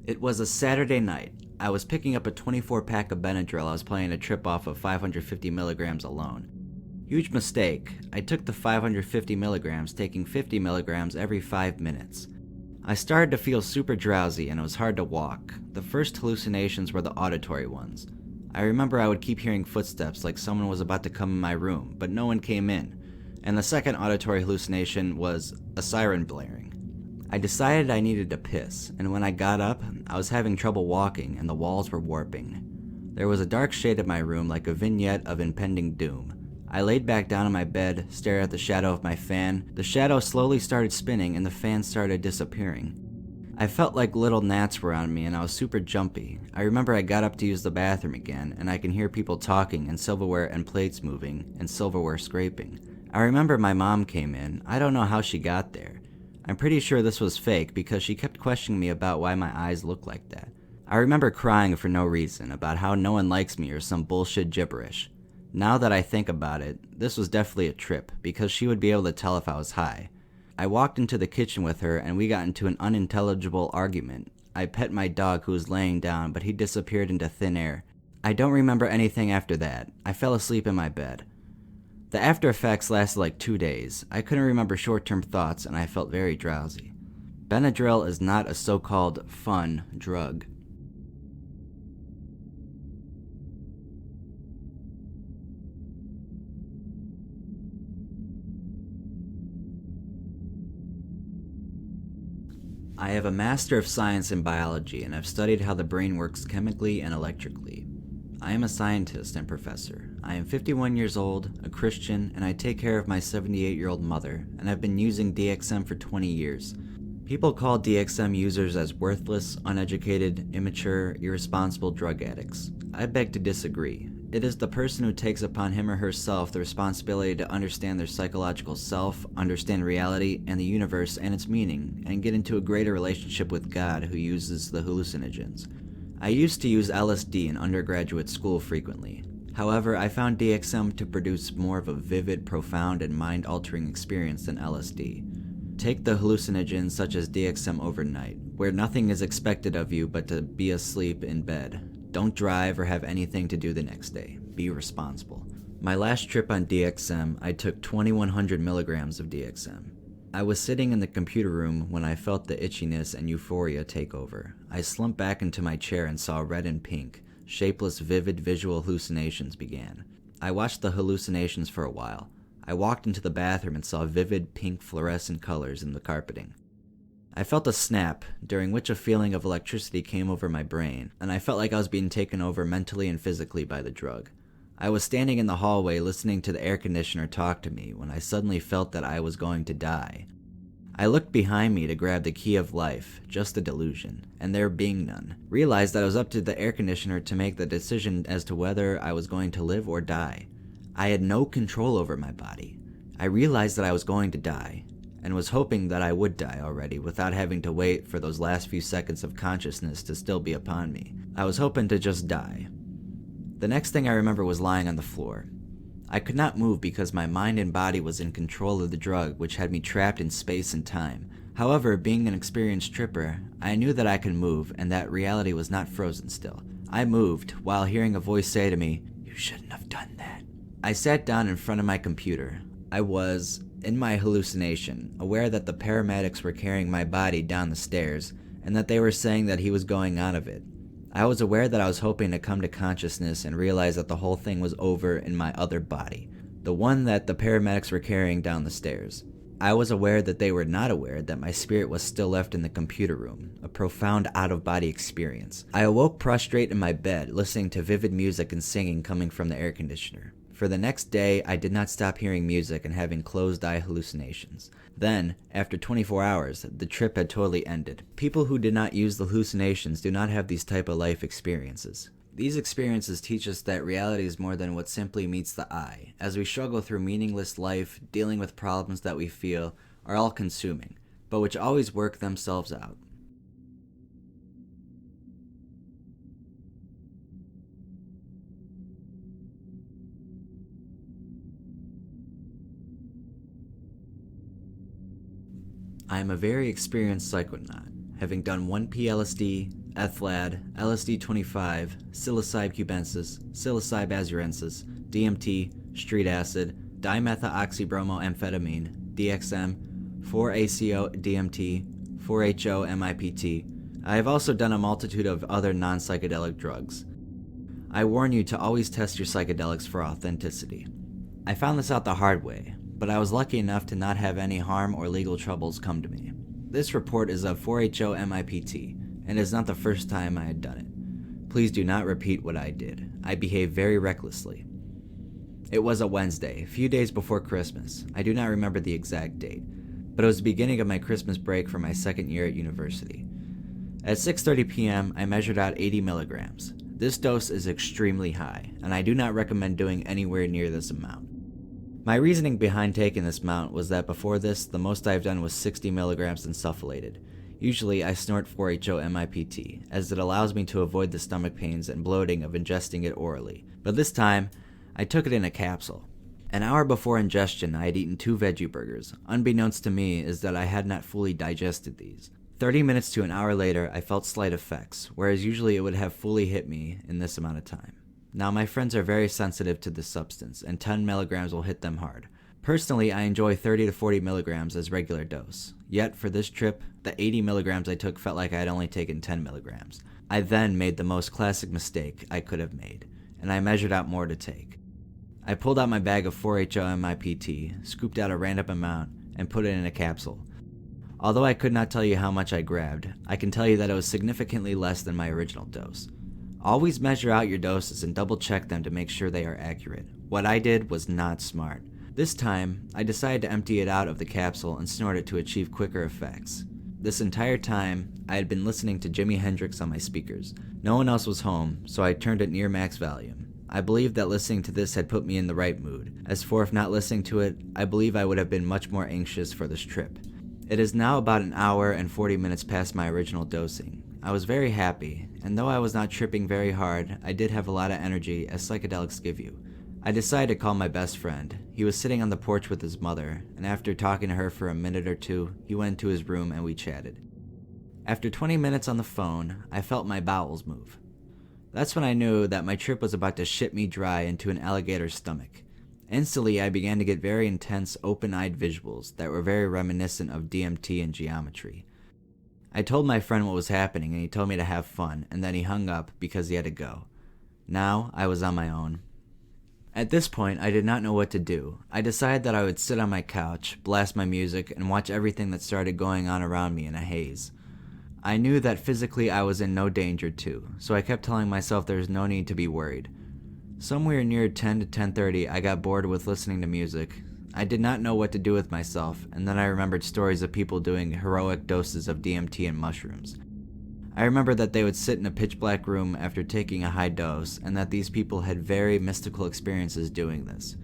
It was a Saturday night. I was picking up a 24-pack of Benadryl. I was planning a trip off of 550 milligrams alone. Huge mistake. I took the 550 milligrams, taking 50 milligrams every 5 minutes. I started to feel super drowsy and it was hard to walk. The first hallucinations were the auditory ones. I remember I would keep hearing footsteps like someone was about to come in my room, but no one came in. And the second auditory hallucination was a siren blaring. I decided I needed to piss, and when I got up, I was having trouble walking and the walls were warping. There was a dark shade in my room like a vignette of impending doom. I laid back down on my bed, stared at the shadow of my fan. The shadow slowly started spinning and the fan started disappearing. I felt like little gnats were on me and I was super jumpy. I remember I got up to use the bathroom again and I can hear people talking and silverware and plates moving and silverware scraping. I remember my mom came in. I don't know how she got there. I'm pretty sure this was fake because she kept questioning me about why my eyes look like that. I remember crying for no reason about how no one likes me or some bullshit gibberish. Now that I think about it, this was definitely a trip because she would be able to tell if I was high. I walked into the kitchen with her and we got into an unintelligible argument. I pet my dog who was laying down, but he disappeared into thin air. I don't remember anything after that. I fell asleep in my bed. The after effects lasted like 2 days. I couldn't remember short-term thoughts and I felt very drowsy. Benadryl is not a so-called fun drug. I have a Master of Science in Biology and I've studied how the brain works chemically and electrically. I am a scientist and professor. I am 51 years old, a Christian, and I take care of my 78-year-old mother, and I've been using DXM for 20 years. People call DXM users as worthless, uneducated, immature, irresponsible drug addicts. I beg to disagree. It is the person who takes upon him or herself the responsibility to understand their psychological self, understand reality and the universe and its meaning, and get into a greater relationship with God who uses the hallucinogens. I used to use LSD in undergraduate school frequently. However, I found DXM to produce more of a vivid, profound, and mind-altering experience than LSD. Take the hallucinogens such as DXM overnight, where nothing is expected of you but to be asleep in bed. Don't drive or have anything to do the next day. Be responsible. My last trip on DXM, I took 2100 milligrams of DXM. I was sitting in the computer room when I felt the itchiness and euphoria take over. I slumped back into my chair and saw red and pink. Shapeless, vivid visual hallucinations began. I watched the hallucinations for a while. I walked into the bathroom and saw vivid pink fluorescent colors in the carpeting. I felt a snap, during which a feeling of electricity came over my brain, and I felt like I was being taken over mentally and physically by the drug. I was standing in the hallway listening to the air conditioner talk to me when I suddenly felt that I was going to die. I looked behind me to grab the key of life, just a delusion, and there being none, realized that it was up to the air conditioner to make the decision as to whether I was going to live or die. I had no control over my body. I realized that I was going to die, and was hoping that I would die already without having to wait for those last few seconds of consciousness to still be upon me. I was hoping to just die. The next thing I remember was lying on the floor. I could not move because my mind and body was in control of the drug, which had me trapped in space and time. However, being an experienced tripper, I knew that I could move and that reality was not frozen still. I moved while hearing a voice say to me, "You shouldn't have done that." I sat down in front of my computer. I was, in my hallucination, aware that the paramedics were carrying my body down the stairs and that they were saying that he was going out of it. I was aware that I was hoping to come to consciousness and realize that the whole thing was over in my other body, the one that the paramedics were carrying down the stairs. I was aware that they were not aware that my spirit was still left in the computer room, a profound out-of-body experience. I awoke prostrate in my bed, listening to vivid music and singing coming from the air conditioner. For the next day, I did not stop hearing music and having closed-eye hallucinations. Then, after 24 hours, the trip had totally ended. People who did not use the hallucinations do not have these type of life experiences. These experiences teach us that reality is more than what simply meets the eye. As we struggle through meaningless life, dealing with problems that we feel are all-consuming, but which always work themselves out. I am a very experienced psychonaut, having done 1 PLSD, ethlad, LSD-25, psilocybe cubensis, psilocybe azurensis, DMT, street acid, dimethyloxybromoamphetamine, DXM, 4-ACO-DMT, 4-HO-MIPT. I have also done a multitude of other non-psychedelic drugs. I warn you to always test your psychedelics for authenticity. I found this out the hard way, but I was lucky enough to not have any harm or legal troubles come to me. This report is of 4-HO-MIPT, and is not the first time I had done it. Please do not repeat what I did. I behaved very recklessly. It was a Wednesday, a few days before Christmas. I do not remember the exact date, but it was the beginning of my Christmas break for my second year at university. At 6:30 p.m., I measured out 80 milligrams. This dose is extremely high, and I do not recommend doing anywhere near this amount. My reasoning behind taking this amount was that before this, the most I've done was 60 milligrams insufflated. Usually, I snort 4-HO-MIPT, as it allows me to avoid the stomach pains and bloating of ingesting it orally. But this time, I took it in a capsule. An hour before ingestion, I had eaten 2 veggie burgers. Unbeknownst to me is that I had not fully digested these. 30 minutes to an hour later, I felt slight effects, whereas usually it would have fully hit me in this amount of time. Now, my friends are very sensitive to this substance, and 10 milligrams will hit them hard. Personally, I enjoy 30 to 40 milligrams as regular dose. Yet, for this trip, the 80 milligrams I took felt like I had only taken 10 milligrams. I then made the most classic mistake I could have made, and I measured out more to take. I pulled out my bag of 4-HO-MIPT, scooped out a random amount, and put it in a capsule. Although I could not tell you how much I grabbed, I can tell you that it was significantly less than my original dose. Always measure out your doses and double check them to make sure they are accurate. What I did was not smart. This time, I decided to empty it out of the capsule and snort it to achieve quicker effects. This entire time, I had been listening to Jimi Hendrix on my speakers. No one else was home, so I turned it near max volume. I believe that listening to this had put me in the right mood. As for if not listening to it, I believe I would have been much more anxious for this trip. It is now about an hour and 40 minutes past my original dosing. I was very happy, and though I was not tripping very hard, I did have a lot of energy, as psychedelics give you. I decided to call my best friend. He was sitting on the porch with his mother, and after talking to her for a minute or two, he went to his room and we chatted. After 20 minutes on the phone, I felt my bowels move. That's when I knew that my trip was about to shit me dry into an alligator's stomach. Instantly, I began to get very intense, open-eyed visuals that were very reminiscent of DMT and geometry. I told my friend what was happening, and he told me to have fun, and then he hung up because he had to go. Now, I was on my own. At this point, I did not know what to do. I decided that I would sit on my couch, blast my music, and watch everything that started going on around me in a haze. I knew that physically I was in no danger too, so I kept telling myself there was no need to be worried. Somewhere near 10 to 10:30, I got bored with listening to music. I did not know what to do with myself, and then I remembered stories of people doing heroic doses of DMT and mushrooms. I remember that they would sit in a pitch-black room after taking a high dose, and that these people had very mystical experiences doing this.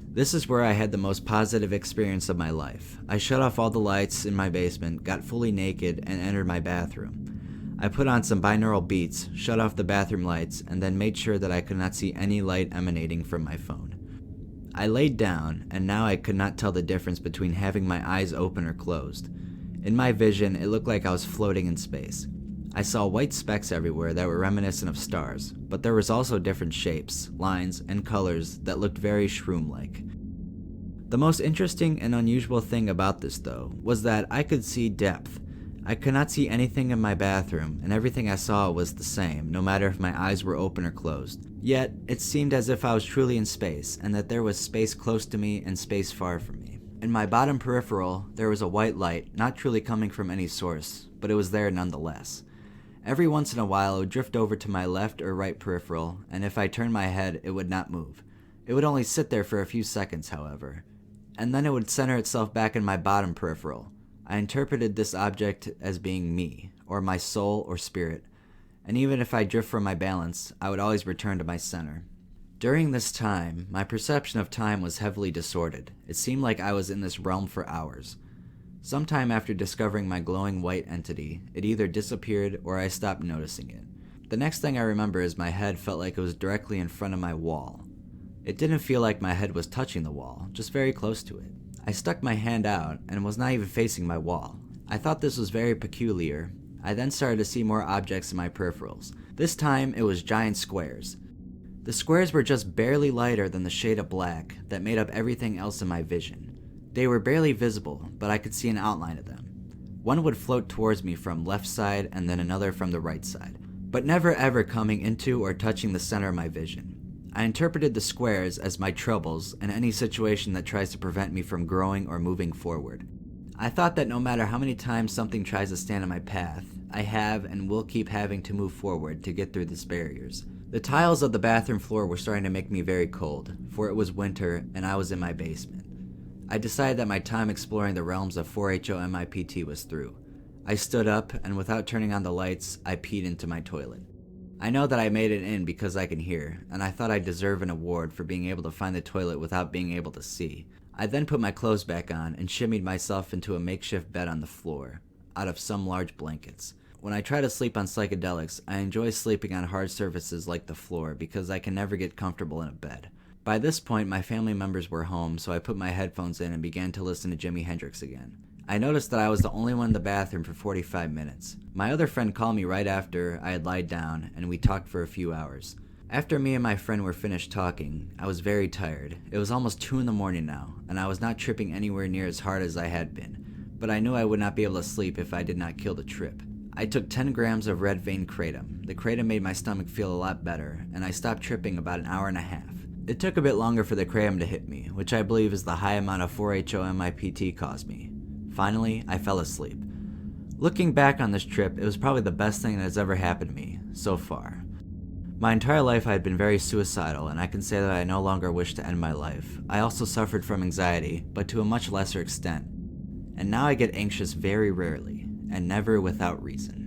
This is where I had the most positive experience of my life. I shut off all the lights in my basement, got fully naked, and entered my bathroom. I put on some binaural beats, shut off the bathroom lights, and then made sure that I could not see any light emanating from my phone. I laid down, and now I could not tell the difference between having my eyes open or closed. In my vision, it looked like I was floating in space. I saw white specks everywhere that were reminiscent of stars, but there was also different shapes, lines, and colors that looked very shroom-like. The most interesting and unusual thing about this, though, was that I could see depth. I could not see anything in my bathroom, and everything I saw was the same, no matter if my eyes were open or closed. Yet, it seemed as if I was truly in space, and that there was space close to me and space far from me. In my bottom peripheral, there was a white light, not truly coming from any source, but it was there nonetheless. Every once in a while, it would drift over to my left or right peripheral, and if I turned my head, it would not move. It would only sit there for a few seconds, however, and then it would center itself back in my bottom peripheral. I interpreted this object as being me, or my soul or spirit, and even if I drift from my balance, I would always return to my center. During this time, my perception of time was heavily distorted. It seemed like I was in this realm for hours. Sometime after discovering my glowing white entity, it either disappeared or I stopped noticing it. The next thing I remember is my head felt like it was directly in front of my wall. It didn't feel like my head was touching the wall, just very close to it. I stuck my hand out and was not even facing my wall. I thought this was very peculiar. I then started to see more objects in my peripherals. This time, it was giant squares. The squares were just barely lighter than the shade of black that made up everything else in my vision. They were barely visible, but I could see an outline of them. One would float towards me from left side and then another from the right side, but never ever coming into or touching the center of my vision. I interpreted the squares as my troubles in any situation that tries to prevent me from growing or moving forward. I thought that no matter how many times something tries to stand in my path, I have and will keep having to move forward to get through these barriers. The tiles of the bathroom floor were starting to make me very cold, for it was winter and I was in my basement. I decided that my time exploring the realms of 4HOMIPT was through. I stood up, and without turning on the lights, I peed into my toilet. I know that I made it in because I can hear, and I thought I deserve an award for being able to find the toilet without being able to see. I then put my clothes back on and shimmied myself into a makeshift bed on the floor, out of some large blankets. When I try to sleep on psychedelics, I enjoy sleeping on hard surfaces like the floor because I can never get comfortable in a bed. By this point, my family members were home, so I put my headphones in and began to listen to Jimi Hendrix again. I noticed that I was the only one in the bathroom for 45 minutes. My other friend called me right after I had lied down, and we talked for a few hours. After me and my friend were finished talking, I was very tired. It was almost 2 in the morning now, and I was not tripping anywhere near as hard as I had been, but I knew I would not be able to sleep if I did not kill the trip. I took 10 grams of red vein kratom. The kratom made my stomach feel a lot better, and I stopped tripping about an hour and a half. It took a bit longer for the kratom to hit me, which I believe is the high amount of 4HOMIPT caused me. Finally, I fell asleep. Looking back on this trip, it was probably the best thing that has ever happened to me, so far. My entire life I had been very suicidal, and I can say that I no longer wish to end my life. I also suffered from anxiety, but to a much lesser extent. And now I get anxious very rarely, and never without reason.